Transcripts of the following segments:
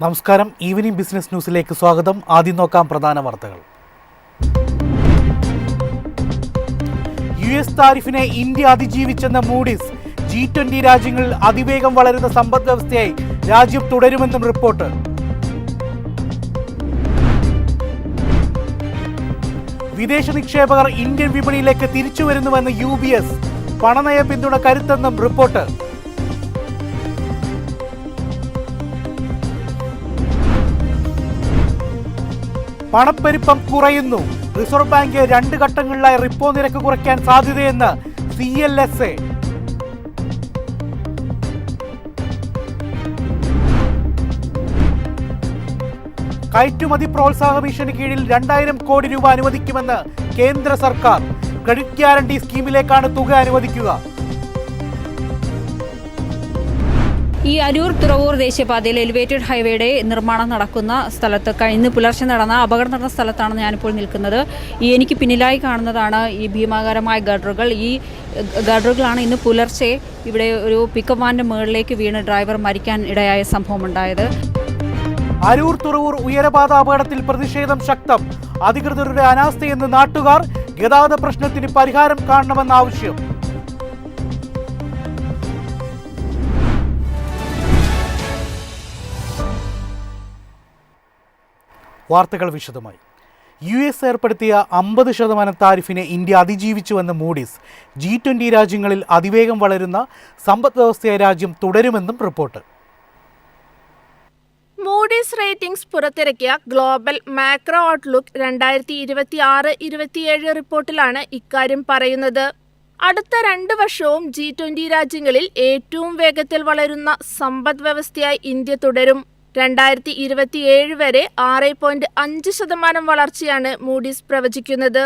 നമസ്കാരം. Evening business ന്യൂസിലേക്ക് സ്വാഗതം. ആദ്യം നോക്കാം പ്രധാന വാർത്തകൾ. US താരിഫിനെ ഇന്ത്യ അതിജീവിച്ചെന്ന മൂഡീസ്. G20 രാജ്യങ്ങളിൽ അതിവേഗം വളരുന്ന സമ്പദ് വ്യവസ്ഥയായി രാജ്യം തുടരുമെന്നും റിപ്പോർട്ട്. വിദേശ നിക്ഷേപകർ ഇന്ത്യൻ വിപണിയിലേക്ക് തിരിച്ചുവരുന്നുവെന്ന് UBS. പണനയ പിന്തുണ കരുത്തെന്നും റിപ്പോർട്ട്. പണപ്പെരുപ്പം കുറയുന്നു. റിസർവ് ബാങ്ക് 2 ഘട്ടങ്ങളിലായി റിപ്പോ നിരക്ക് കുറയ്ക്കാൻ സാധ്യതയെന്ന് CLSA. കയറ്റുമതി പ്രോത്സാഹന മിഷന് കീഴിൽ 2000 കോടി രൂപ അനുവദിക്കുമെന്ന് കേന്ദ്ര സർക്കാർ. ക്രെഡിറ്റ് ഗ്യാരണ്ടി സ്കീമിലേക്കാണ് തുക അനുവദിക്കുക. ഈ അരൂർ തുറവൂർ ദേശീയപാതയിൽ എലിവേറ്റഡ് ഹൈവേയുടെ നിർമ്മാണം നടക്കുന്ന സ്ഥലത്ത് ഇന്ന് പുലർച്ചെ നടന്ന അപകടം നടന്ന സ്ഥലത്താണ് ഞാനിപ്പോൾ നിൽക്കുന്നത്. എനിക്ക് പിന്നിലായി കാണുന്നതാണ് ഈ ഭീമാകാരമായ ഗഡറുകൾ. ഈ ഗഡറുകളാണ് ഇന്ന് പുലർച്ചെ ഇവിടെ ഒരു പിക്കപ്പ് വാനിന്റെ മുകളിലേക്ക് വീണ് ഡ്രൈവർ മരിക്കാൻ ഇടയായ സംഭവമുണ്ടായത്. അരൂർ തുറവൂർ ഉയരപാത അപകടത്തിൽ പ്രതിഷേധം ശക്തം. അധികൃതരുടെ അനാസ്ഥയെന്ന് നാട്ടുകാർ. ഗതാഗത പ്രശ്നത്തിന് പരിഹാരം കാണണമെന്ന ആവശ്യം. വാർത്തകൾ വിശദമായി. US ഏർപ്പെടുത്തിയ 50% താരിഫിനെ ഇന്ത്യ അതിജീവിച്ചുവെന്ന് മൂഡീസ്. G20 രാജ്യങ്ങളിൽ അതിവേഗം വളരുന്ന സമ്പദ് വ്യവസ്ഥയായ രാജ്യം തുടരുമെന്നും റിപ്പോർട്ട്. മൂഡീസ് റേറ്റിംഗ്സ് പുറത്തിറക്കിയ ഗ്ലോബൽ മാക്രോ ഔട്ട്ലുക്ക് 2026-27 റിപ്പോർട്ടിലാണ് ഇക്കാര്യം പറയുന്നത്. അടുത്ത 2 വർഷവും G20 രാജ്യങ്ങളിൽ ഏറ്റവും വേഗത്തിൽ വളരുന്ന സമ്പദ് വ്യവസ്ഥയായി ഇന്ത്യ തുടരും. 2027 വരെ 6.5% വളർച്ചയാണ് മൂഡീസ് പ്രവചിക്കുന്നത്.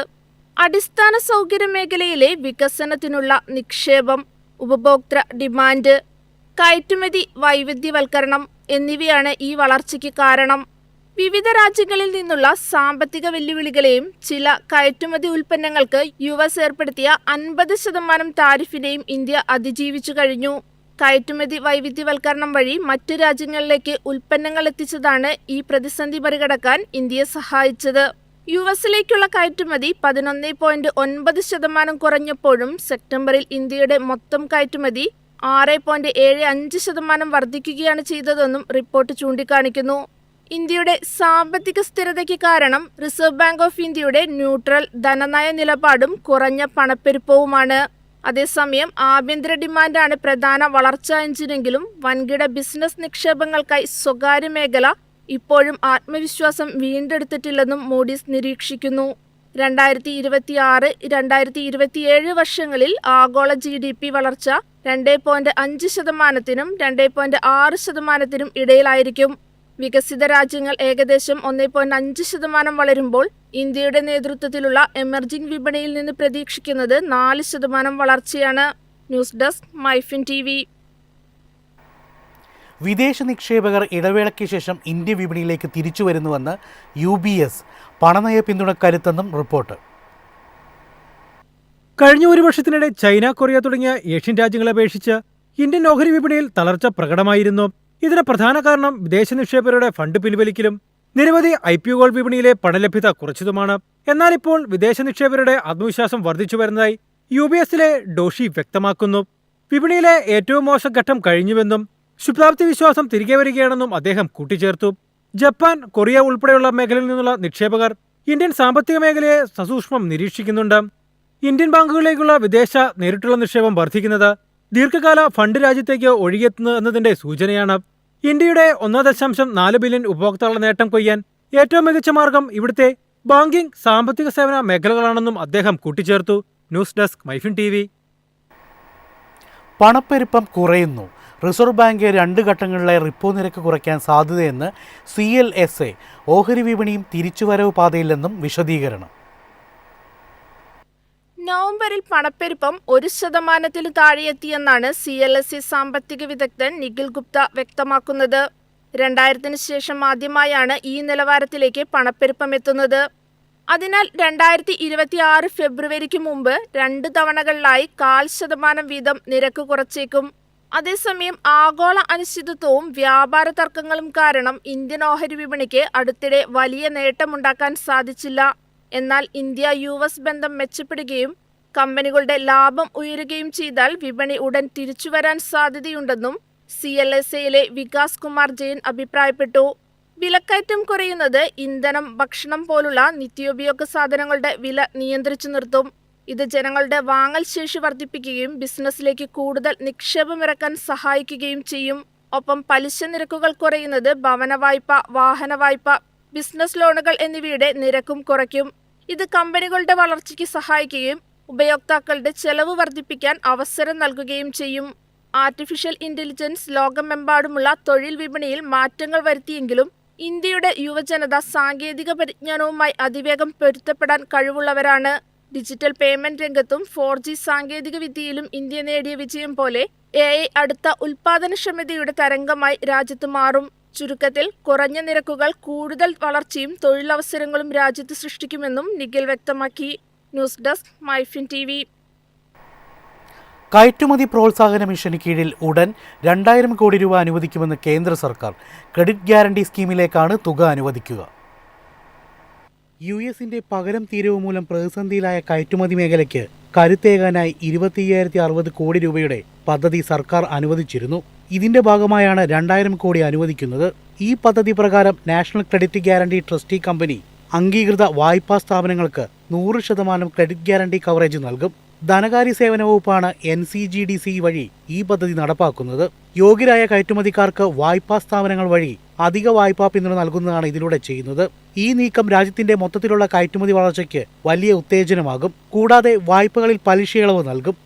അടിസ്ഥാന സൗകര്യ മേഖലയിലെ വികസനത്തിനുള്ള നിക്ഷേപം, ഉപഭോക്തൃ ഡിമാൻഡ്, കയറ്റുമതി വൈവിധ്യവൽക്കരണം എന്നിവയാണ് ഈ വളർച്ചയ്ക്ക് കാരണം. വിവിധ രാജ്യങ്ങളിൽ നിന്നുള്ള സാമ്പത്തിക വെല്ലുവിളികളെയും ചില കയറ്റുമതി ഉൽപ്പന്നങ്ങൾക്ക് US ഏർപ്പെടുത്തിയ 50% താരിഫിനെയും ഇന്ത്യ അതിജീവിച്ചു കഴിഞ്ഞു. കയറ്റുമതി വൈവിധ്യവൽക്കരണം വഴി മറ്റു രാജ്യങ്ങളിലേക്ക് ഉൽപ്പന്നങ്ങൾ എത്തിച്ചതാണ് ഈ പ്രതിസന്ധി മറികടക്കാൻ ഇന്ത്യയെ സഹായിച്ചത്. US-ലേക്കുള്ള കയറ്റുമതി 11.9% കുറഞ്ഞപ്പോഴും സെപ്റ്റംബറിൽ ഇന്ത്യയുടെ മൊത്തം കയറ്റുമതി 6.75% വർദ്ധിക്കുകയാണ് ചെയ്തതെന്നും റിപ്പോർട്ട് ചൂണ്ടിക്കാണിക്കുന്നു. ഇന്ത്യയുടെ സാമ്പത്തിക സ്ഥിരതയ്ക്ക് കാരണം റിസർവ് ബാങ്ക് ഓഫ് ഇന്ത്യയുടെ ന്യൂട്രൽ ധനനയ നിലപാടും കുറഞ്ഞ പണപ്പെരുപ്പവുമാണ്. അതേസമയം ആഭ്യന്തര ഡിമാൻഡാണ് പ്രധാന വളർച്ചാ എഞ്ചിനെങ്കിലും വൻകിട ബിസിനസ് നിക്ഷേപങ്ങൾക്കായി സ്വകാര്യ മേഖല ഇപ്പോഴും ആത്മവിശ്വാസം വീണ്ടെടുത്തിട്ടില്ലെന്നും മൂഡീസ് നിരീക്ഷിക്കുന്നു. 2026-2027 വർഷങ്ങളിൽ ആഗോള GDP വളർച്ച 2.5%-നും 2.6%-നും ഇടയിലായിരിക്കും. വികസിത രാജ്യങ്ങൾ ഏകദേശം 1.5% വളരുമ്പോൾ ഇന്ത്യയുടെ നേതൃത്വത്തിലുള്ള എമർജിംഗ് വിപണിയിൽ നിന്ന് പ്രതീക്ഷിക്കുന്നത് 4% വളർച്ചയാണ്. News desk MyFin TV. വിദേശ നിക്ഷേപകർ ഇടവേളയ്ക്ക് ശേഷം ഇന്ത്യ വിപണിയിലേക്ക് തിരിച്ചുവരുന്നുവെന്ന് UBS. പണനയ പിന്തുണ കരുത്തെന്നും റിപ്പോർട്ട്. കഴിഞ്ഞ ഒരു വർഷത്തിനിടെ ചൈന, കൊറിയ തുടങ്ങിയ ഏഷ്യൻ രാജ്യങ്ങളെ അപേക്ഷിച്ച് ഇന്ത്യൻ ഓഹരി വിപണിയിൽ തളർച്ച പ്രകടമായിരുന്നു. ഇതിന് പ്രധാന കാരണം വിദേശ നിക്ഷേപകരുടെ ഫണ്ട് പിൻവലിക്കലും നിരവധി IPOകൾ വിപണിയിലെ പണലഭ്യത കുറച്ചതുമാണ്. എന്നാൽ ഇപ്പോൾ വിദേശ നിക്ഷേപകരുടെ ആത്മവിശ്വാസം വർദ്ധിച്ചു വരുന്നതായി UBS-ലെ ഡോഷി വ്യക്തമാക്കുന്നു. വിപണിയിലെ ഏറ്റവും മോശം ഘട്ടം കഴിഞ്ഞുവെന്നും ശുഭാപ്തി വിശ്വാസം തിരികെ വരികയാണെന്നും അദ്ദേഹം കൂട്ടിച്ചേർത്തു. ജപ്പാൻ, കൊറിയ ഉൾപ്പെടെയുള്ള മേഖലയിൽ നിന്നുള്ള നിക്ഷേപകർ ഇന്ത്യൻ സാമ്പത്തിക മേഖലയെ സസൂക്ഷ്മം നിരീക്ഷിക്കുന്നുണ്ട്. ഇന്ത്യൻ ബാങ്കുകളിലേക്കുള്ള വിദേശ നേരിട്ടുള്ള നിക്ഷേപം വർദ്ധിക്കുന്നത് ദീർഘകാല ഫണ്ട് രാജ്യത്തേക്ക് ഒഴുകിയെത്തുന്നു എന്നതിന്റെ സൂചനയാണ്. ഇന്ത്യയുടെ 1.4 ബില്യൺ ഉപഭോക്താക്കളുടെ നേട്ടം കൊയ്യാൻ ഏറ്റവും മികച്ച മാർഗം ഇവിടുത്തെ ബാങ്കിംഗ്, സാമ്പത്തിക സേവന മേഖലകളാണെന്നും അദ്ദേഹം കൂട്ടിച്ചേർത്തു. News desk MyFin TV. പണപ്പെരുപ്പം കുറയുന്നു. റിസർവ് ബാങ്ക് 2 ഘട്ടങ്ങളിലായി റിപ്പോ നിരക്ക് കുറയ്ക്കാൻ സാധ്യതയെന്ന് CLSA. ഓഹരി വിപണിയും തിരിച്ചുവരവ് പാതയില്ലെന്നും വിശദീകരണം. നവംബറിൽ പണപ്പെരുപ്പം 1%-ൽ താഴെയെത്തിയെന്നാണ് CLSA സാമ്പത്തിക വിദഗ്ധൻ നിഖിൽ ഗുപ്ത വ്യക്തമാക്കുന്നത്. 2000-ന് ശേഷം ആദ്യമായാണ് ഈ നിലവാരത്തിലേക്ക് പണപ്പെരുപ്പം എത്തുന്നത്. അതിനാൽ 2026 ഫെബ്രുവരിക്ക് മുമ്പ് 2 തവണകളിലായി 0.25% വീതം നിരക്ക് കുറച്ചേക്കും. അതേസമയം ആഗോള അനിശ്ചിതത്വവും വ്യാപാര തർക്കങ്ങളും കാരണം ഇന്ത്യൻ ഓഹരി വിപണിക്ക് അടുത്തിടെ വലിയ നേട്ടമുണ്ടാക്കാൻ സാധിച്ചില്ല. എന്നാൽ ഇന്ത്യ-US ബന്ധം മെച്ചപ്പെടുകയും കമ്പനികളുടെ ലാഭം ഉയരുകയും ചെയ്താൽ വിപണി ഉടൻ തിരിച്ചുവരാൻ സാധ്യതയുണ്ടെന്നും CLSAയിലെ വികാസ് കുമാർ ജെയിൻ അഭിപ്രായപ്പെട്ടു. വിലക്കയറ്റം കുറയുന്നത് ഇന്ധനം, ഭക്ഷണം പോലുള്ള നിത്യോപയോഗ സാധനങ്ങളുടെ വില നിയന്ത്രിച്ചു നിർത്തും. ഇത് ജനങ്ങളുടെ വാങ്ങൽ ശേഷി വർദ്ധിപ്പിക്കുകയും ബിസിനസ്സിലേക്ക് കൂടുതൽ നിക്ഷേപമിറക്കാൻ സഹായിക്കുകയും ചെയ്യും. ഒപ്പം പലിശ നിരക്കുകൾ കുറയുന്നത് ഭവന വായ്പ, വാഹന വായ്പ, ബിസിനസ് ലോണുകൾ എന്നിവയുടെ നിരക്കും കുറയ്ക്കും. ഇത് കമ്പനികളുടെ വളർച്ചയ്ക്ക് സഹായിക്കുകയും ഉപയോക്താക്കളുടെ ചെലവ് വർദ്ധിപ്പിക്കാൻ അവസരം നൽകുകയും ചെയ്യും. ആർട്ടിഫിഷ്യൽ ഇന്റലിജൻസ് ലോകമെമ്പാടുമുള്ള തൊഴിൽ വിപണിയിൽ മാറ്റങ്ങൾ വരുത്തിയെങ്കിലും ഇന്ത്യയുടെ യുവജനത സാങ്കേതിക പരിജ്ഞാനവുമായി അതിവേഗം പൊരുത്തപ്പെടാൻ കഴിവുള്ളവരാണ്. ഡിജിറ്റൽ പേയ്മെന്റ് രംഗത്തും 4G സാങ്കേതിക വിദ്യയിലും ഇന്ത്യ നേടിയ വിജയം പോലെ AI അടുത്ത ഉൽപാദനക്ഷമതയുടെ തരംഗമായി രാജ്യത്ത് മാറും. ചുരുക്കത്തിൽ കുറഞ്ഞ നിരക്കുകൾ കൂടുതൽ വളർച്ചയും തൊഴിലവസരങ്ങളും രാജ്യത്ത് സൃഷ്ടിക്കുമെന്നും നിഖിൽ വ്യക്തമാക്കി. News desk MyFin TV. കയറ്റുമതി പ്രോത്സാഹന മിഷന് കീഴിൽ ഉടൻ 2000 കോടി രൂപ അനുവദിക്കുമെന്ന് കേന്ദ്ര സർക്കാർ. ക്രെഡിറ്റ് ഗ്യാരണ്ടി സ്കീമിലേക്കാണ് തുക അനുവദിക്കുക. US-ന്റെ പകരം തീരുവ മൂലം പ്രതിസന്ധിയിലായ കയറ്റുമതി മേഖലയ്ക്ക് കരുത്തേകാനായി 25,060 കോടി രൂപയുടെ പദ്ധതി സർക്കാർ അനുവദിച്ചിരുന്നു. ഇതിന്റെ ഭാഗമായാണ് 2000 കോടി അനുവദിക്കുന്നത്. ഈ പദ്ധതി പ്രകാരം national credit guarantee trustee company അംഗീകൃത വായ്പാ സ്ഥാപനങ്ങൾക്ക് 100% ക്രെഡിറ്റ് ഗ്യാരണ്ടി കവറേജ് നൽകും. ധനകാര്യ സേവന വകുപ്പാണ് NCGDC വഴി ഈ പദ്ധതി നടപ്പാക്കുന്നത്. യോഗ്യരായ കയറ്റുമതിക്കാർക്ക് വായ്പാ സ്ഥാപനങ്ങൾ വഴി അധിക വായ്പാ പിന്തുണ നൽകുന്നതാണ് ഇതിലൂടെ ചെയ്യുന്നത്. ഈ നീക്കം രാജ്യത്തിന്റെ മൊത്തത്തിലുള്ള കയറ്റുമതി വളർച്ചയ്ക്ക് വലിയ ഉത്തേജനമാകും. കൂടാതെ വായ്പകളിൽ പലിശയിളവ് നൽകും.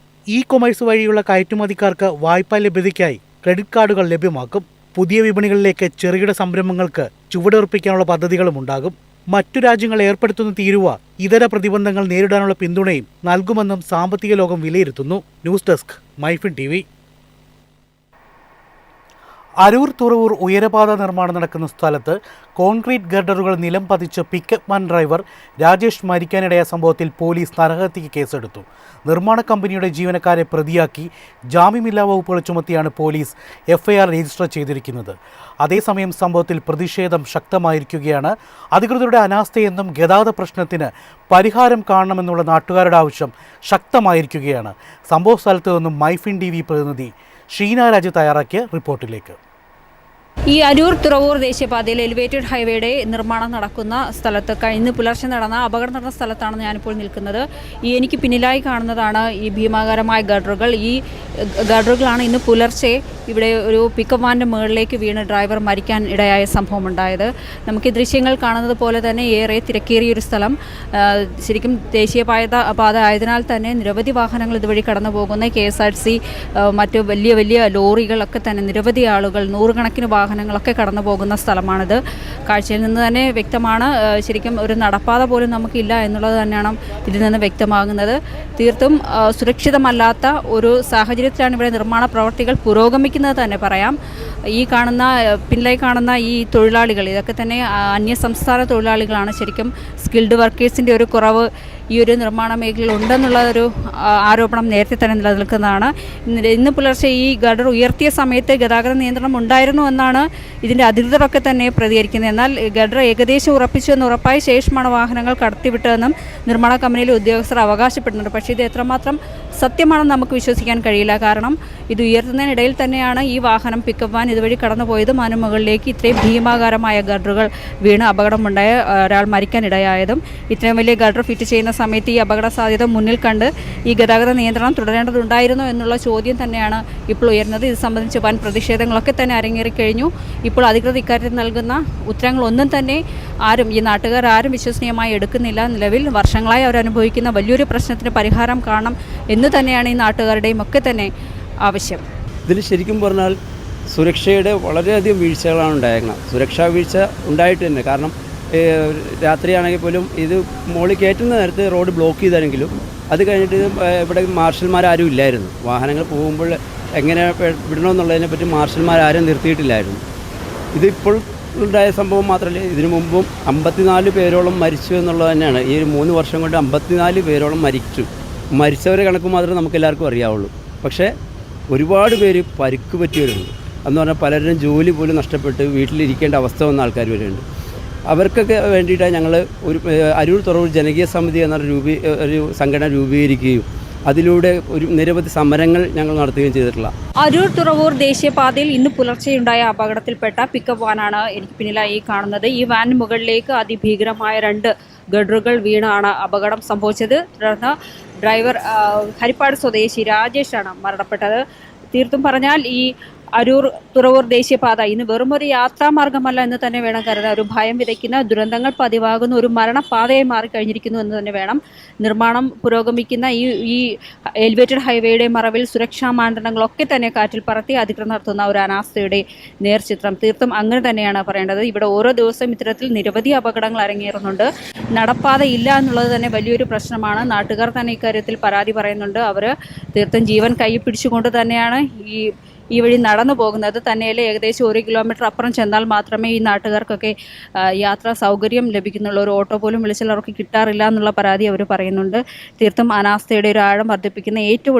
കൊമേഴ്സ് വഴിയുള്ള കയറ്റുമതിക്കാർക്ക് വായ്പാ ലഭ്യതയ്ക്കായി ക്രെഡിറ്റ് കാർഡുകൾ ലഭ്യമാക്കും. പുതിയ വിപണികളിലേക്ക് ചെറുകിട സംരംഭങ്ങൾക്ക് ചുവടുറപ്പിക്കാനുള്ള പദ്ധതികളും ഉണ്ടാകും. മറ്റു രാജ്യങ്ങൾ ഏർപ്പെടുത്തുന്ന തീരുവ ഇതര പ്രതിബന്ധങ്ങൾ നേരിടാനുള്ള പിന്തുണയും നൽകുമെന്നും സാമ്പത്തിക ലോകം വിലയിരുത്തുന്നു. News desk MyFin TV. Aroor Thuravoor ഉയരപാത നിർമ്മാണം നടക്കുന്ന സ്ഥലത്ത് കോൺക്രീറ്റ് ഗർഡറുകൾ നിലം പതിച്ച് പിക്കപ്പ് വാൻ ഡ്രൈവർ രാജേഷ് മരിക്കാനിടയ സംഭവത്തിൽ പോലീസ് നരഹത്യയ്ക്ക് കേസെടുത്തു. നിർമ്മാണ കമ്പനിയുടെ ജീവനക്കാരെ പ്രതിയാക്കി ജാമ്യമില്ലാ വകുപ്പുകൾ ചുമത്തിയാണ് പോലീസ് FIR രജിസ്റ്റർ ചെയ്തിരിക്കുന്നത്. അതേസമയം സംഭവത്തിൽ പ്രതിഷേധം ശക്തമായിരിക്കുകയാണ്. അധികൃതരുടെ അനാസ്ഥയെന്നും ഗതാഗത പ്രശ്നത്തിന് പരിഹാരം കാണണമെന്നുള്ള നാട്ടുകാരുടെ ആവശ്യം ശക്തമായിരിക്കുകയാണ്. സംഭവ സ്ഥലത്ത് നിന്നും മൈഫിൻ TV പ്രതിനിധി ഷീന രാജ് തയ്യാറാക്കിയ റിപ്പോർട്ടിലേക്ക്. ഈ അരൂർ തുറവൂർ ദേശീയപാതയിൽ എലിവേറ്റഡ് ഹൈവേയുടെ നിർമ്മാണം നടക്കുന്ന സ്ഥലത്ത് കഴിഞ്ഞ് പുലർച്ചെ നടന്ന അപകടം നടന്ന സ്ഥലത്താണ് ഞാനിപ്പോൾ നിൽക്കുന്നത്. എനിക്ക് പിന്നിലായി കാണുന്നതാണ് ഈ ഭീമാകാരമായ ഗഡറുകൾ. ഈ ഗഡറുകളാണ് ഇന്ന് പുലർച്ചെ ഇവിടെ ഒരു പിക്കപ്പ് വാൻ്റെ മുകളിലേക്ക് വീണ് ഡ്രൈവർ മരിക്കാൻ ഇടയായ സംഭവം ഉണ്ടായത്. നമുക്ക് ഈ ദൃശ്യങ്ങൾ കാണുന്നത് പോലെ തന്നെ ഏറെ തിരക്കേറിയൊരു സ്ഥലം. ശരിക്കും ദേശീയപാത ആയതിനാൽ തന്നെ നിരവധി വാഹനങ്ങൾ ഇതുവഴി കടന്നു പോകുന്ന KSRTC, മറ്റ് വലിയ വലിയ ലോറികളൊക്കെ തന്നെ നിരവധി ആളുകൾ, നൂറുകണക്കിന് വാഹനങ്ങളൊക്കെ കടന്നു പോകുന്ന സ്ഥലമാണിത്. കാഴ്ചയിൽ നിന്ന് തന്നെ വ്യക്തമാണ്. ശരിക്കും ഒരു നടപ്പാത പോലും നമുക്കില്ല എന്നുള്ളത് തന്നെയാണ് ഇതിൽ നിന്ന് വ്യക്തമാകുന്നത്. തീർത്തും സുരക്ഷിതമല്ലാത്ത ഒരു സാഹചര്യത്തിലാണ് ഇവിടെ നിർമ്മാണ പ്രവർത്തികൾ പുരോഗമിക്കുന്നത് തന്നെ പറയാം. ഈ പിന്നിലായി കാണുന്ന ഈ തൊഴിലാളികൾ ഇതൊക്കെ തന്നെ അന്യ സംസ്ഥാന തൊഴിലാളികളാണ്. ശരിക്കും സ്കിൽഡ് വർക്കേഴ്സിൻ്റെ ഒരു കുറവ് ഈ ഒരു നിർമ്മാണ മേഖലയിൽ ഉണ്ടെന്നുള്ളൊരു ആരോപണം നേരത്തെ തന്നെ നിലനിൽക്കുന്നതാണ്. ഇന്ന് പുലർച്ചെ ഈ ഗഡർ ഉയർത്തിയ സമയത്ത് ഗതാഗത നിയന്ത്രണം ഉണ്ടായിരുന്നു എന്നാണ് ഇതിൻ്റെ അധികൃതരൊക്കെ തന്നെ പ്രതികരിക്കുന്നത്. എന്നാൽ ഗഡർ ഏകദേശം ഉറപ്പിച്ചു എന്ന് ഉറപ്പായ ശേഷമാണ് വാഹനങ്ങൾ കടത്തിവിട്ടതെന്നും നിർമ്മാണ കമ്പനിയിലെ ഉദ്യോഗസ്ഥർ അവകാശപ്പെടുന്നുണ്ട്. പക്ഷേ ഇത് എത്രമാത്രം സത്യമാണെന്ന് നമുക്ക് വിശ്വസിക്കാൻ കഴിയില്ല. കാരണം ഇത് ഉയർത്തുന്നതിനിടയിൽ തന്നെയാണ് ഈ വാഹനം പിക്കപ്പ് വാൻ ഇതുവഴി കടന്നുപോയതും അതിന് മുകളിലേക്ക് ഇത്രയും ഭീമാകാരമായ ഗഡറുകൾ വീണ് അപകടമുണ്ടായ ഒരാൾ മരിക്കാനിടയായതും. ഇത്രയും വലിയ ഗഡർ ഫിറ്റ് ചെയ്യുന്ന സമയത്ത് ഈ അപകട സാധ്യത മുന്നിൽ കണ്ട് ഈ ഗതാഗത നിയന്ത്രണം തുടരേണ്ടതുണ്ടായിരുന്നോ എന്നുള്ള ചോദ്യം തന്നെയാണ് ഇപ്പോൾ ഉയർന്നത്. ഇത് സംബന്ധിച്ച് വൻ പ്രതിഷേധങ്ങളൊക്കെ തന്നെ അരങ്ങേറിക്കഴിഞ്ഞു. ഇപ്പോൾ അധികൃതർ ഇക്കാര്യത്തിൽ നൽകുന്ന ഉത്തരങ്ങളൊന്നും തന്നെ ഈ നാട്ടുകാർ ആരും വിശ്വസനീയമായി എടുക്കുന്നില്ല. നിലവിൽ വർഷങ്ങളായി അവരനുഭവിക്കുന്ന വലിയൊരു പ്രശ്നത്തിന് പരിഹാരം കാണണം എന്ന് തന്നെയാണ് ഈ നാട്ടുകാരുടെയും ഒക്കെ തന്നെ ആവശ്യം. ഇതിൽ ശരിക്കും പറഞ്ഞാൽ സുരക്ഷയുടെ വളരെയധികം വീഴ്ചകളാണ് ഉണ്ടായിരുന്നത്. സുരക്ഷാ വീഴ്ച ഉണ്ടായിട്ട് തന്നെ. കാരണം രാത്രിയാണെങ്കിൽ പോലും ഇത് മുകളിൽ കയറ്റുന്ന നേരത്ത് റോഡ് ബ്ലോക്ക് ചെയ്താണെങ്കിലും അത് കഴിഞ്ഞിട്ട് ഇവിടെ മാർഷൽമാരും ഇല്ലായിരുന്നു. വാഹനങ്ങൾ പോകുമ്പോൾ എങ്ങനെ വിടണമെന്നുള്ളതിനെപ്പറ്റി മാർഷൽമാരും നിർത്തിയിട്ടില്ലായിരുന്നു. ഇതിപ്പോൾ ഉണ്ടായ സംഭവം മാത്രമല്ല, ഇതിനു മുമ്പും 54 പേരോളം മരിച്ചു എന്നുള്ളത് തന്നെയാണ്. ഈ 3 വർഷം കൊണ്ട് 54 പേരോളം മരിച്ചവരെ കണക്ക് മാത്രമേ നമുക്ക് എല്ലാവർക്കും അറിയാവുള്ളൂ. പക്ഷേ ഒരുപാട് പേര് പരിക്ക് പറ്റിയവരുണ്ട്. എന്ന് പറഞ്ഞാൽ പലരും ജോലി പോലും നഷ്ടപ്പെട്ട് വീട്ടിലിരിക്കേണ്ട അവസ്ഥ വന്ന ആൾക്കാർ വരെയുണ്ട്. അവർക്കൊക്കെ വേണ്ടിയിട്ടാണ് ഞങ്ങൾ ഒരു അരൂർ തുറവൂർ ജനകീയ സമിതി എന്ന ഒരു സംഘടന രൂപീകരിക്കുകയും അതിലൂടെ നിരവധി സമരങ്ങൾ ഞങ്ങൾ നടത്തുകയും ചെയ്തിട്ടുള്ള. അരൂർ തുറവൂർ ദേശീയപാതയിൽ ഇന്ന് പുലർച്ചെയുണ്ടായ അപകടത്തിൽപ്പെട്ട പിക്കപ്പ് വാനാണ് എനിക്ക് പിന്നിലായി കാണുന്നത്. ഈ വാൻ മുകളിലേക്ക് അതിഭീകരമായ 2 ഗഡറുകൾ വീണാണ് അപകടം സംഭവിച്ചത്. തുടർന്ന് ഡ്രൈവർ ഹരിപ്പാട് സ്വദേശി രാജേഷാണ് മരണപ്പെട്ടത്. തീർത്തും പറഞ്ഞാൽ ഈ അരൂർ തുറവൂർ ദേശീയപാത ഇന്ന് വെറുമൊരു യാത്രാമാർഗമല്ല എന്ന് തന്നെ വേണം കരുതാൻ. ഒരു ഭയം വിതയ്ക്കുന്ന, ദുരന്തങ്ങൾ പതിവാകുന്ന ഒരു മരണപാതയായി മാറിക്കഴിഞ്ഞിരിക്കുന്നു എന്ന് തന്നെ വേണം. നിർമ്മാണം പുരോഗമിക്കുന്ന ഈ എലിവേറ്റഡ് ഹൈവേയുടെ മറവിൽ സുരക്ഷാ മാനദണ്ഡങ്ങളൊക്കെ തന്നെ കാറ്റിൽ പറത്തി അധികൃതർ നടത്തുന്ന ഒരു അനാസ്ഥയുടെ നേർചിത്രം. തീർത്തും അങ്ങനെ തന്നെയാണ് പറയേണ്ടത്. ഇവിടെ ഓരോ ദിവസവും ഇത്തരത്തിൽ നിരവധി അപകടങ്ങൾ അരങ്ങേറുന്നുണ്ട്. നടപ്പാത ഇല്ല എന്നുള്ളത് തന്നെ വലിയൊരു പ്രശ്നമാണ്. നാട്ടുകാർ തന്നെ ഇക്കാര്യത്തിൽ പരാതി പറയുന്നുണ്ട്. അവർ തീർത്തും ജീവൻ കൈ പിടിച്ചുകൊണ്ട് തന്നെയാണ് ഈ വഴി നടന്നു പോകുന്നത്. തന്നെയല്ലേ ഏകദേശം 1 കിലോമീറ്റർ അപ്പുറം ചെന്നാൽ മാത്രമേ ഈ നാട്ടുകാർക്കൊക്കെ യാത്രാ സൗകര്യം ലഭിക്കുന്നുള്ളൂ. ഒരു ഓട്ടോ പോലും വിളിച്ചാൽ അവർക്ക് കിട്ടാറില്ല എന്നുള്ള പരാതി അവർ പറയുന്നുണ്ട്. തീർത്തും അനാസ്ഥയുടെ ഒരു ആഴം വർദ്ധിപ്പിക്കുന്ന ഏറ്റവും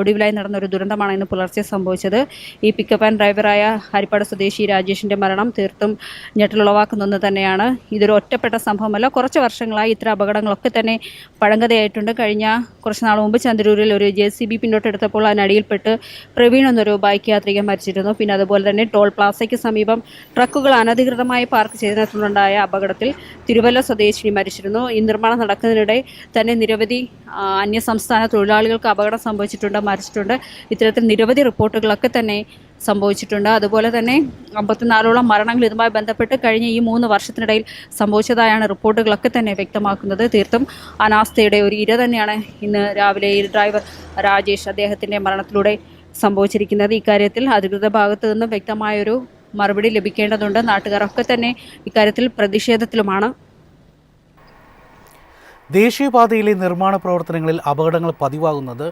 ഒടുവിലായി നടന്ന ഒരു ദുരന്തമാണ് ഇന്ന് പുലർച്ചെ സംഭവിച്ചത്. ഈ പിക്കപ്പ് ആൻഡ് ഡ്രൈവറായ ഹരിപ്പാട് സ്വദേശി രാജേഷിൻ്റെ മരണം തീർത്തും ഞെട്ടലുളവാക്കുന്ന ഒന്ന് തന്നെയാണ്. ഇതൊരു ഒറ്റപ്പെട്ട സംഭവമല്ല. കുറച്ച് വർഷങ്ങളായി ഇത്തരം അപകടങ്ങളൊക്കെ തന്നെ പഴങ്കഥയായിട്ടുണ്ട്. കഴിഞ്ഞ കുറച്ച് നാൾ മുമ്പ് ചന്ദ്രൂരിൽ ഒരു JCB പിന്നോട്ടെടുത്തപ്പോൾ അതിനടിയിൽപ്പെട്ട് പ്രവീൺ എന്നൊരു ബൈക്ക് യാത്രികൻ മരിച്ചിരുന്നു. പിന്നെ അതുപോലെ തന്നെ ടോൾ പ്ലാസയ്ക്ക് സമീപം ട്രക്കുകൾ അനധികൃതമായി പാർക്ക് ചെയ്തതിനുണ്ടായ അപകടത്തിൽ തിരുവല്ല സ്വദേശിനി മരിച്ചിരുന്നു. ഈ നിർമ്മാണം നടക്കുന്നതിനിടെ തന്നെ നിരവധി അന്യസംസ്ഥാന തൊഴിലാളികൾക്ക് അപകടം സംഭവിച്ചിട്ടുണ്ട്, മരിച്ചിട്ടുണ്ട്. ഇത്തരത്തിൽ നിരവധി റിപ്പോർട്ടുകളൊക്കെ തന്നെ സംഭവിച്ചിട്ടുണ്ട്. അതുപോലെ തന്നെ 54ഓളം മരണങ്ങൾ ഇതുമായി ബന്ധപ്പെട്ട് കഴിഞ്ഞ ഈ 3 വർഷത്തിനിടയിൽ സംഭവിച്ചതായാണ് റിപ്പോർട്ടുകളൊക്കെ തന്നെ വ്യക്തമാക്കുന്നത്. തീർത്തും അനാസ്ഥയുടെ ഒരു ഇര തന്നെയാണ് ഇന്ന് രാവിലെ ഈ ഡ്രൈവർ രാജേഷ് അദ്ദേഹത്തിൻ്റെ മരണത്തിലൂടെ സംഭവിച്ചിരിക്കുന്നത്. ഇക്കാര്യത്തിൽ അധികൃത ഭാഗത്തു നിന്നും വ്യക്തമായൊരു മറുപടി ലഭിക്കേണ്ടതുണ്ട്. നാട്ടുകാരൊക്കെ തന്നെ ഇക്കാര്യത്തിൽ പ്രതിഷേധത്തിലുമാണ്. ദേശീയപാതയിലെ നിർമ്മാണ പ്രവർത്തനങ്ങളിൽ അപകടങ്ങൾ പതിവാകുന്നത്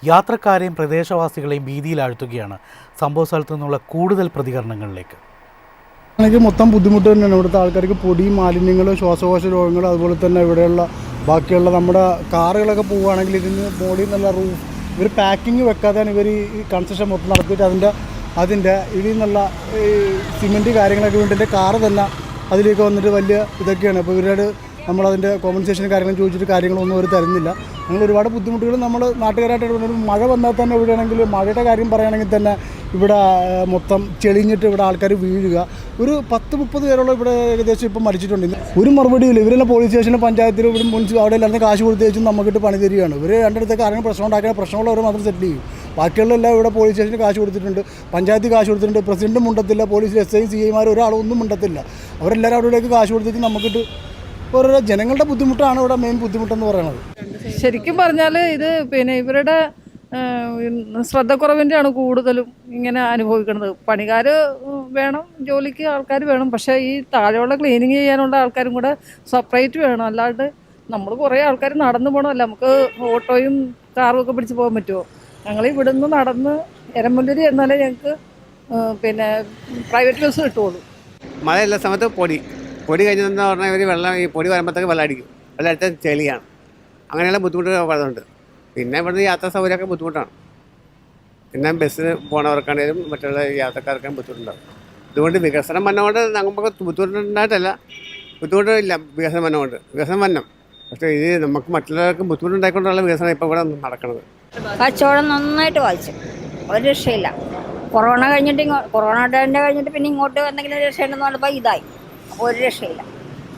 യാത്രക്കാരെയും പ്രദേശവാസികളെയും ഭീതിയിലാഴ്ത്തുകയാണ്. സംഭവ സ്ഥലത്തു നിന്നുള്ള കൂടുതൽ പ്രതികരണങ്ങളിലേക്ക്. എനിക്ക് മൊത്തം ബുദ്ധിമുട്ട് തന്നെയാണ്. ഇവിടുത്തെ ആൾക്കാർക്ക് പൊടി, മാലിന്യങ്ങൾ, ശ്വാസകോശ രോഗങ്ങൾ, അതുപോലെ തന്നെ ഇവിടെയുള്ള ബാക്കിയുള്ള നമ്മുടെ കാറുകളൊക്കെ പോവുകയാണെങ്കിൽ ഇതിന് മോളിൽ നിന്നുള്ള റൂഫ് ഇവർ പാക്കിങ് വെക്കാതെയാണ് ഇവർ ഈ കൺസ്ട്രക്ഷൻ മൊത്തം നടത്തിയിട്ട് അതിൻ്റെ ഇതിൽ നിന്നുള്ള ഈ സിമെൻറ്റ് കാര്യങ്ങളൊക്കെ വേണ്ടിയിട്ട് കാറ് തന്നെ അതിലേക്ക് വന്നിട്ട് വലിയ ഇതൊക്കെയാണ്. അപ്പോൾ ഇവരോട് നമ്മളതിൻ്റെ കോമ്പൻസേഷൻ കാര്യങ്ങളും ചോദിച്ചിട്ട് കാര്യങ്ങളൊന്നും അവർ തരുന്നില്ല. ഞങ്ങൾ ഒരുപാട് ബുദ്ധിമുട്ടുകൾ നമ്മൾ നാട്ടുകാരായിട്ട് മഴ വന്നാൽ തന്നെ ഇവിടെയാണെങ്കിൽ മഴയുടെ കാര്യം പറയുകയാണെങ്കിൽ തന്നെ ഇവിടെ മൊത്തം ചെളിഞ്ഞിട്ട് ഇവിടെ ആൾക്കാർ വീഴുക. ഒരു 10-30 പേരോളം ഇവിടെ ഏകദേശം ഇപ്പം മരിച്ചിട്ടുണ്ട്. ഒരു മറുപടിയില്ല. ഇവരെല്ലാം പോലീസ് സ്റ്റേഷനിലും പഞ്ചായത്തിലും ഇവിടെ മുൻസിപ്പൽ അവിടെ എല്ലാവരും കാശ് കൊടുത്തേച്ചും നമുക്കിട്ട് പണി തരികയാണ്. ഇവർ രണ്ടിടത്തേക്ക് ആരെങ്കിലും പ്രശ്നം ഉണ്ടാക്കിയ പ്രശ്നമുള്ളവർ മാത്രം സെറ്റിൽ ചെയ്യും. ബാക്കിയുള്ളതെല്ലാം ഇവിടെ പോലീസ് സ്റ്റേഷനിൽ കാശ് കൊടുത്തിട്ടുണ്ട്, പഞ്ചായത്തിൽ കാശ് കൊടുത്തിട്ടുണ്ട്. പ്രസിഡന്റും മുണ്ടത്തില്ല, പോലീസിൽ SIയും CIമാരും ഒരാളൊന്നും മുണ്ടത്തില്ല. അവരെല്ലാവരും അവിടേക്ക് കാശ് കൊടുത്തിട്ട് നമുക്കിട്ട് ഓരോ ജനങ്ങളുടെ ബുദ്ധിമുട്ടാണ് ഇവിടെ മെയിൻ ബുദ്ധിമുട്ടെന്ന് പറയുന്നത്. ശരിക്കും പറഞ്ഞാൽ ഇത് ഇവരുടെ ശ്രദ്ധക്കുറവിൻ്റെയാണ് കൂടുതലും ഇങ്ങനെ അനുഭവിക്കുന്നത്. പണിക്കാർ വേണം, ജോലിക്ക് ആൾക്കാർ വേണം, പക്ഷേ ഈ താഴെയുള്ള ക്ലീനിങ് ചെയ്യാനുള്ള ആൾക്കാരും കൂടെ സെപ്പറേറ്റ് വേണം. അല്ലാണ്ട് നമ്മൾ കുറേ ആൾക്കാർ നടന്നു പോകണമല്ല, നമുക്ക് ഓട്ടോയും കാറും ഒക്കെ പിടിച്ച് പോകാൻ പറ്റുമോ? ഞങ്ങൾ ഇവിടുന്ന് നടന്ന് എരമല്ലൂർ എന്നാലേ ഞങ്ങൾക്ക് പ്രൈവറ്റ് ബസ് കിട്ടുള്ളൂ. മഴയുള്ള സമയത്ത് പൊടി കഴിഞ്ഞെന്ന് പറഞ്ഞാൽ ഇവർ വെള്ളം ഈ പൊടി വരുമ്പോഴത്തേക്ക് വെള്ളം അടിക്കും. വെള്ളം അടിച്ചാൽ ചെളിയാണ്. അങ്ങനെയുള്ള ബുദ്ധിമുട്ടുകൾ പറയുന്നുണ്ട്. പിന്നെ ഇവിടുന്ന് യാത്രാ സൗകര്യമൊക്കെ ബുദ്ധിമുട്ടാണ്. പിന്നെ ബസ്സിന് പോണവർക്കാണെങ്കിലും മറ്റുള്ള യാത്രക്കാർക്കും ബുദ്ധിമുട്ടുണ്ടാകും. അതുകൊണ്ട് വികസനം വന്നതുകൊണ്ട് നമുക്ക് ബുദ്ധിമുട്ടുണ്ടായിട്ടല്ല, ബുദ്ധിമുട്ടില്ല വികസനം വന്നതുകൊണ്ട്. വികസനം വന്നം, പക്ഷേ ഇത് നമുക്ക് മറ്റുള്ളവർക്ക് ബുദ്ധിമുട്ടുണ്ടായിക്കൊണ്ടുള്ള വികസനം ഇപ്പോൾ ഇവിടെ നടക്കുന്നത്. കച്ചവടം നന്നായിട്ട് വായിച്ചു, ഒരു രക്ഷയില്ല. കൊറോണ ടൈമിൻ്റെ കഴിഞ്ഞിട്ട് പിന്നെ ഇങ്ങോട്ട് എന്തെങ്കിലും രക്ഷയുണ്ടെന്ന് പറഞ്ഞപ്പോൾ ഇതായി, അപ്പോൾ ഒരു രക്ഷയില്ല.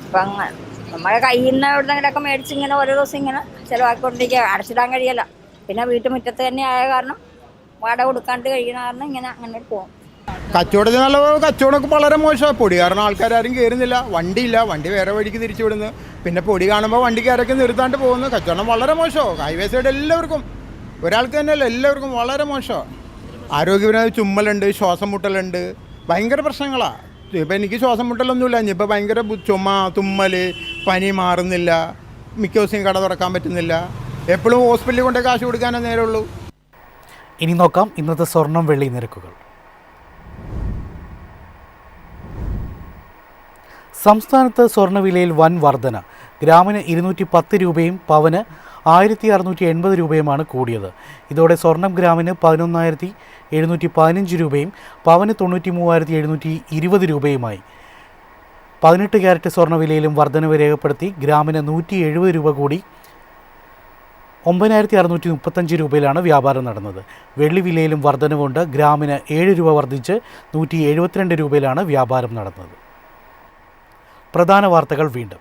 അപ്പം അങ്ങനെ നമ്മുടെ കയ്യിൽ നിന്ന് എവിടെന്നെങ്കിലൊക്കെ മേടിച്ച് ഇങ്ങനെ ഓരോ ദിവസം ഇങ്ങനെ ചിലവാക്കിക്കൊണ്ടിരിക്കുക. അടച്ചിടാൻ കഴിയല്ല. പിന്നെ വീട്ടുമുറ്റത്ത് തന്നെ ആയ കാരണം വാടക കൊടുക്കാണ്ട് കഴിയുന്ന കാരണം ഇങ്ങനെ അങ്ങനെ പോകും. കച്ചവടത്തിന് നല്ല കച്ചവടമൊക്കെ വളരെ മോശമാണ്. പൊടി കാരണം ആൾക്കാരും കയറുന്നില്ല, വണ്ടിയില്ല, വണ്ടി വേറെ വഴിക്ക് തിരിച്ചു വിടുന്നു. പിന്നെ പൊടി കാണുമ്പോൾ വണ്ടിക്കാരൊക്കെ നിർത്താണ്ട് പോകുന്നു. കച്ചവടം വളരെ മോശമാണ്. ഹൈവേ സൈഡ് എല്ലാവർക്കും, ഒരാൾക്ക് തന്നെയല്ല എല്ലാവർക്കും വളരെ മോശമാണ്. ആരോഗ്യപരമായ ചുമ്മലുണ്ട്, ശ്വാസം മുട്ടലുണ്ട്, ഭയങ്കര പ്രശ്നങ്ങളാണ്. ഇപ്പം എനിക്ക് ശ്വാസം മുട്ടലൊന്നുമില്ല, ഇനിയിപ്പോൾ ഭയങ്കര ചുമ, തുമ്മൽ, പനി മാറുന്നില്ല, മിക്ക ദിവസം കട തുറക്കാൻ പറ്റുന്നില്ല. എപ്പോഴും ഹോസ്പിറ്റലിൽ കൊണ്ടേ കാശ് കൊടുക്കാനേ നേരമുള്ളൂ. ഇനി നോക്കാം ഇന്നത്തെ സ്വർണം വെള്ളി നിരക്കുകൾ. സംസ്ഥാനത്ത് സ്വർണ്ണവിലയിൽ വൻ വർധന. ഗ്രാമിന് 210 രൂപയും പവന് 1680 രൂപയുമാണ് കൂടിയത്. ഇതോടെ സ്വർണം ഗ്രാമിന് 11,715 രൂപയും പവന് 93,720 രൂപയുമായി. 18 ക്യാരറ്റ് സ്വർണ്ണവിലയിലും വർധനവ് രേഖപ്പെടുത്തി. ഗ്രാമിന് 170 രൂപ കൂടി 9,635 രൂപയിലാണ് വ്യാപാരം നടന്നത്. വെള്ളി വിലയിലും വർധനവുണ്ട്. ഗ്രാമിന് 7 രൂപ വർദ്ധിച്ച് 172 രൂപയിലാണ് വ്യാപാരം നടന്നത്. പ്രധാന വാർത്തകൾ വീണ്ടും.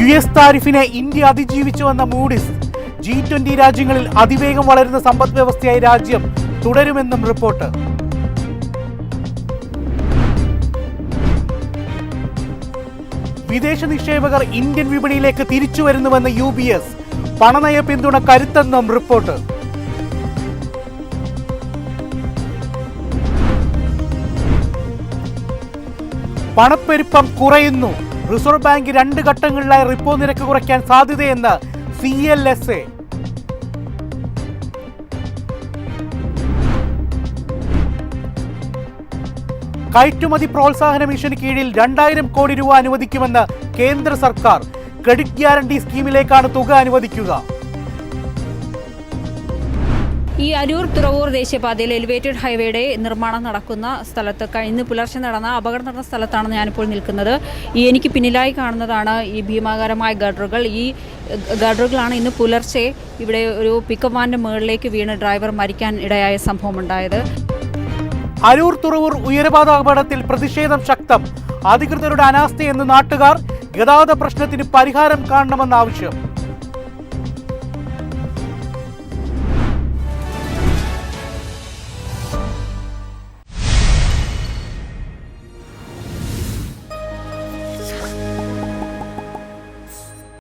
US താരിഫിനെ ഇന്ത്യ അതിജീവിച്ചുവെന്ന മൂഡിസ്. G20 രാജ്യങ്ങളിൽ അതിവേഗം വളരുന്ന സമ്പദ് വ്യവസ്ഥയായി രാജ്യം തുടരുമെന്നും റിപ്പോർട്ട്. വിദേശ നിക്ഷേപകർ ഇന്ത്യൻ വിപണിയിലേക്ക് തിരിച്ചുവരുന്നുവെന്ന് UBS. പണനയ പിന്തുണ കരുത്തെന്നും റിപ്പോർട്ട്. പണപ്പെരുപ്പം കുറയുന്നു. റിസർവ് ബാങ്ക് 2 ഘട്ടങ്ങളിലായി റിപ്പോ നിരക്ക് കുറയ്ക്കാൻ സാധ്യതയെന്ന് CLSA. കയറ്റുമതി പ്രോത്സാഹന മിഷന് കീഴിൽ 2000 കോടി രൂപ അനുവദിക്കുമെന്ന് കേന്ദ്ര സർക്കാർ. ക്രെഡിറ്റ് ഗ്യാരണ്ടി സ്കീമിലേക്കാണ് തുക അനുവദിക്കുക. ഈ അരൂർ തുറവൂർ ദേശീയപാതയിൽ എലിവേറ്റഡ് ഹൈവേയുടെ നിർമ്മാണം നടക്കുന്ന സ്ഥലത്ത് ഇന്ന് പുലർച്ചെ നടന്ന അപകടം നടന്ന സ്ഥലത്താണ് ഞാനിപ്പോൾ നിൽക്കുന്നത്. എനിക്ക് പിന്നിലായി കാണുന്നതാണ് ഈ ഭീമാകാരമായ ഗഡറുകൾ. ഈ ഗഡറുകളാണ് ഇന്ന് പുലർച്ചെ ഇവിടെ ഒരു പിക്കപ്പ് വാനിൻ്റെ മുകളിലേക്ക് വീണ് ഡ്രൈവർ മരിക്കാൻ ഇടയായ സംഭവമുണ്ടായത്. അരൂർ തുറവൂർ ഉയരപാത അപകടത്തിൽ പ്രതിഷേധം ശക്തം. അധികൃതരുടെ അനാസ്ഥയെന്ന് നാട്ടുകാർ. ഗതാഗത പ്രശ്നത്തിന് പരിഹാരം കാണണമെന്ന ആവശ്യം.